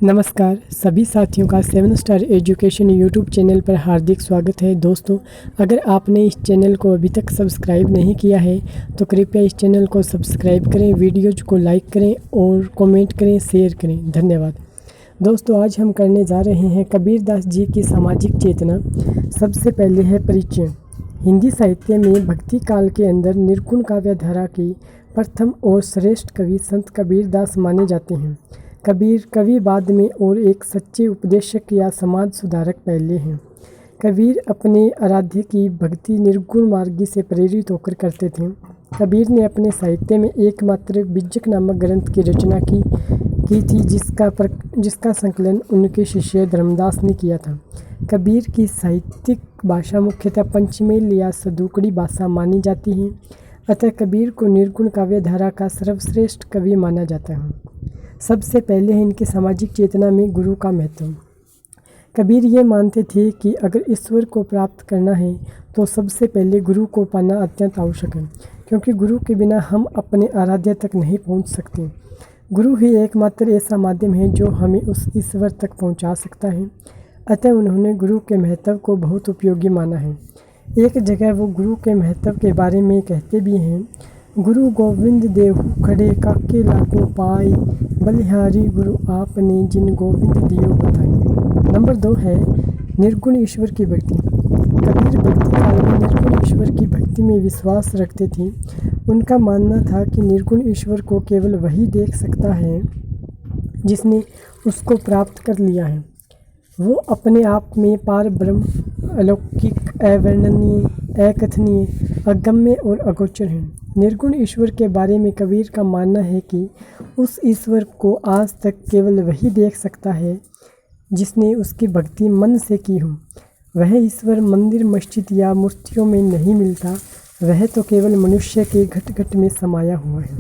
नमस्कार सभी साथियों का 7 स्टार एजुकेशन यूट्यूब चैनल पर हार्दिक स्वागत है। दोस्तों, अगर आपने इस चैनल को अभी तक सब्सक्राइब नहीं किया है तो कृपया इस चैनल को सब्सक्राइब करें, वीडियोज को लाइक करें और कमेंट करें, शेयर करें। धन्यवाद। दोस्तों, आज हम करने जा रहे हैं कबीर दास जी की सामाजिक चेतना। सबसे पहले है परिचय। हिंदी साहित्य में भक्ति काल के अंदर निर्गुण काव्य धारा की प्रथम और श्रेष्ठ कवि संत कबीर दास माने जाते हैं। कबीर कवि बाद में और एक सच्चे उपदेशक या समाज सुधारक पहले हैं। कबीर अपने आराध्य की भक्ति निर्गुण मार्गी से प्रेरित होकर करते थे। कबीर ने अपने साहित्य में एकमात्र बिज्जक नामक ग्रंथ की रचना की थी, जिसका संकलन उनके शिष्य धर्मदास ने किया था। कबीर की साहित्यिक भाषा मुख्यतः पंचमेल या सदुकड़ी भाषा मानी जाती है, अतः कबीर को निर्गुण काव्य धारा का सर्वश्रेष्ठ कवि माना जाता है। सबसे पहले है इनकी सामाजिक चेतना में गुरु का महत्व। कबीर ये मानते थे कि अगर ईश्वर को प्राप्त करना है तो सबसे पहले गुरु को पाना अत्यंत आवश्यक है, क्योंकि गुरु के बिना हम अपने आराध्य तक नहीं पहुंच सकते। गुरु ही एकमात्र ऐसा माध्यम है जो हमें उस ईश्वर तक पहुंचा सकता है। अतः उन्होंने गुरु के महत्व को बहुत उपयोगी माना है। एक जगह वो गुरु के महत्व के बारे में कहते भी हैं, गुरु गोविंद देहु खड़े काके लाको पाई, बलिहारी गुरु आपने जिन गोविंद दियो बताई। नंबर 2 है निर्गुण ईश्वर की भक्ति। कबीर भक्ति काल में निर्गुण ईश्वर की भक्ति में विश्वास रखते थे। उनका मानना था कि निर्गुण ईश्वर को केवल वही देख सकता है जिसने उसको प्राप्त कर लिया है। वो अपने आप में पार ब्रह्म, अलौकिक, अवर्णनीय, अकथनीय, अगम्य और अगोचर हैं। निर्गुण ईश्वर के बारे में कबीर का मानना है कि उस ईश्वर को आज तक केवल वही देख सकता है जिसने उसकी भक्ति मन से की हो। वह ईश्वर मंदिर, मस्जिद या मूर्तियों में नहीं मिलता, वह तो केवल मनुष्य के घट घट में समाया हुआ है।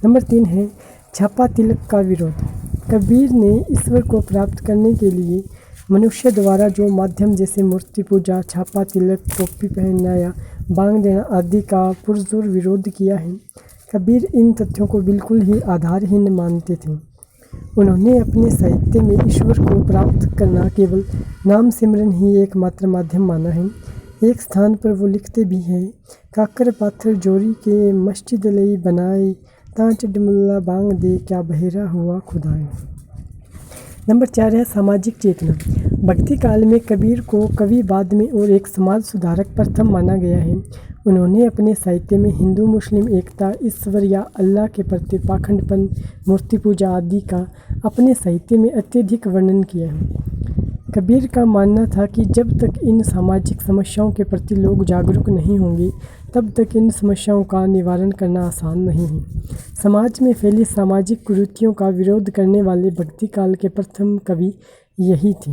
नंबर 3 है छापा तिलक का विरोध। कबीर ने ईश्वर को प्राप्त करने के लिए मनुष्य द्वारा जो माध्यम जैसे मूर्ति पूजा, छापा तिलक, टोपी पहनना या बांग देना आदि का पुरजोर विरोध किया है। कबीर इन तथ्यों को बिल्कुल ही आधारहीन मानते थे। उन्होंने अपने साहित्य में ईश्वर को प्राप्त करना केवल नाम सिमरन ही एकमात्र माध्यम माना है। एक स्थान पर वो लिखते भी हैं, काकर पाथर जोरी के मस्जिद लई बनाए, तांच डमुल्ला बांग दे क्या बहेरा हुआ खुदाए। नंबर 4 है सामाजिक चेतना। भक्ति काल में कबीर को कवि बाद में और एक समाज सुधारक प्रथम माना गया है। उन्होंने अपने साहित्य में हिंदू मुस्लिम एकता, ईश्वर या अल्लाह के प्रति पाखंडपन, मूर्ति पूजा आदि का अपने साहित्य में अत्यधिक वर्णन किया है। कबीर का मानना था कि जब तक इन सामाजिक समस्याओं के प्रति लोग जागरूक नहीं होंगे तब तक इन समस्याओं का निवारण करना आसान नहीं है। समाज में फैली सामाजिक कुरीतियों का विरोध करने वाले भक्ति काल के प्रथम कवि यही थे।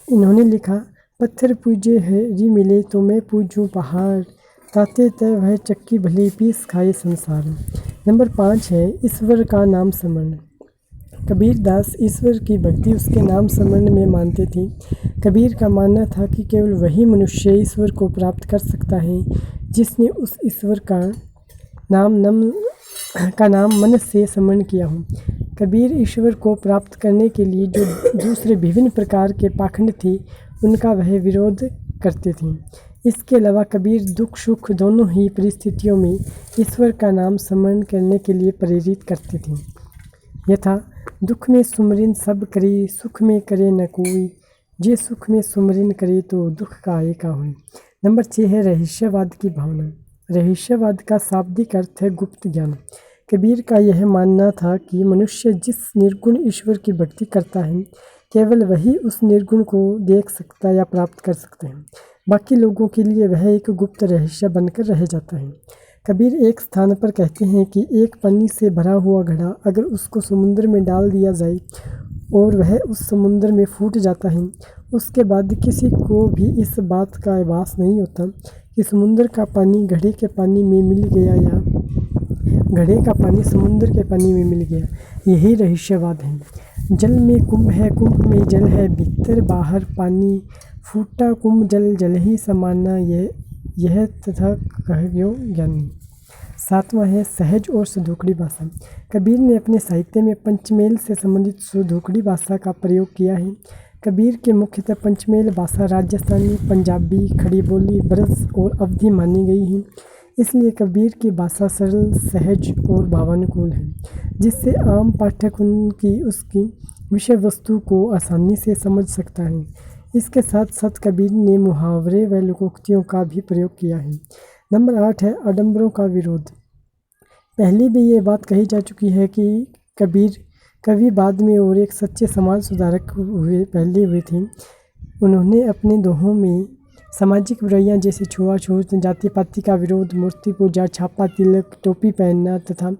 इन्होंने लिखा, पत्थर पूजे हरी मिले तो मैं पूजूं पहाड़, ताते तय वह चक्की भली पीस खाए संसार। नंबर 5 है ईश्वर का नाम स्मरण। कबीर दास ईश्वर की भक्ति उसके नाम स्मरण में मानते थे। कबीर का मानना था कि केवल वही मनुष्य ईश्वर को प्राप्त कर सकता है जिसने उस ईश्वर का नाम मन से स्मरण किया हो। कबीर ईश्वर को प्राप्त करने के लिए जो दूसरे विभिन्न प्रकार के पाखंड थे उनका वह विरोध करते थे। इसके अलावा कबीर दुख सुख दोनों ही परिस्थितियों में ईश्वर का नाम स्मरण करने के लिए प्रेरित करते थे। यथा दुख में सुमरिन सब करे, सुख में करे न कोई, जे सुख में सुमरिन करे तो दुख का एका होय। नंबर 6 है रहस्यवाद की भावना। रहस्यवाद का शाब्दिक अर्थ है गुप्त ज्ञान। कबीर का यह मानना था कि मनुष्य जिस निर्गुण ईश्वर की भक्ति करता है केवल वही उस निर्गुण को देख सकता या प्राप्त कर सकता है। बाकी लोगों के लिए वह एक गुप्त रहस्य बनकर रह जाता है। कबीर एक स्थान पर कहते हैं कि एक पानी से भरा हुआ घड़ा अगर उसको समुद्र में डाल दिया जाए और वह उस समुद्र में फूट जाता है, उसके बाद किसी को भी इस बात का आभास नहीं होता कि समुद्र का पानी घड़े के पानी में मिल गया या घड़े का पानी समुद्र के पानी में मिल गया। यही रहस्यवाद है। जल में कुंभ है, कुंभ में जल है, भीतर बाहर पानी, फूटा कुंभ जल जल ही समाना, यह तथा कहव्यो ज्ञानी। 7वां है सहज और सदुकड़ी भाषा। कबीर ने अपने साहित्य में पंचमेल से संबंधित सुधोकड़ी भाषा का प्रयोग किया है। कबीर के मुख्यतः पंचमेल भाषा राजस्थानी, पंजाबी, खड़ी बोली, ब्रज और अवधी मानी गई है। इसलिए कबीर की भाषा सरल, सहज और भावानुकूल है, जिससे आम पाठक उसकी विषय वस्तु को आसानी से समझ सकता है। इसके साथ साथ कबीर ने मुहावरे व लोकोक्तियों का भी प्रयोग किया है। नंबर 8 है आडंबरों का विरोध। पहले भी ये बात कही जा चुकी है कि कबीर कवि बाद में और एक सच्चे समाज सुधारक हुए थे। उन्होंने अपने दोहों में सामाजिक बुराइयां जैसे छुआछूत, जाति पाति का विरोध, मूर्ति पूजा, छापा तिलक, टोपी पहनना तथा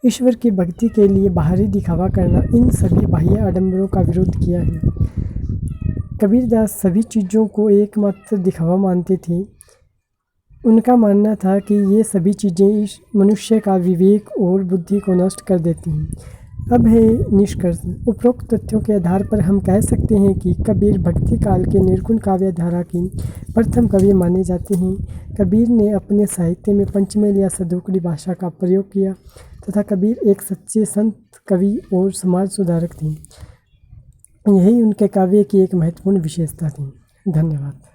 ईश्वर की भक्ति के लिए बाहरी दिखावा करना, इन सभी बाह्य आडंबरों का विरोध किया है। कबीरदास सभी चीज़ों को एकमात्र दिखावा मानते थे। उनका मानना था कि ये सभी चीज़ें मनुष्य का विवेक और बुद्धि को नष्ट कर देती हैं। अब है निष्कर्ष। उपरोक्त तथ्यों के आधार पर हम कह सकते हैं कि कबीर भक्ति काल के निर्गुण काव्य धारा के प्रथम कवि माने जाते हैं। कबीर ने अपने साहित्य में पंचमेल या सधोकड़ी भाषा का प्रयोग किया तथा कबीर एक सच्चे संत, कवि और समाज सुधारक थे। यही उनके काव्य की एक महत्वपूर्ण विशेषता थी। धन्यवाद।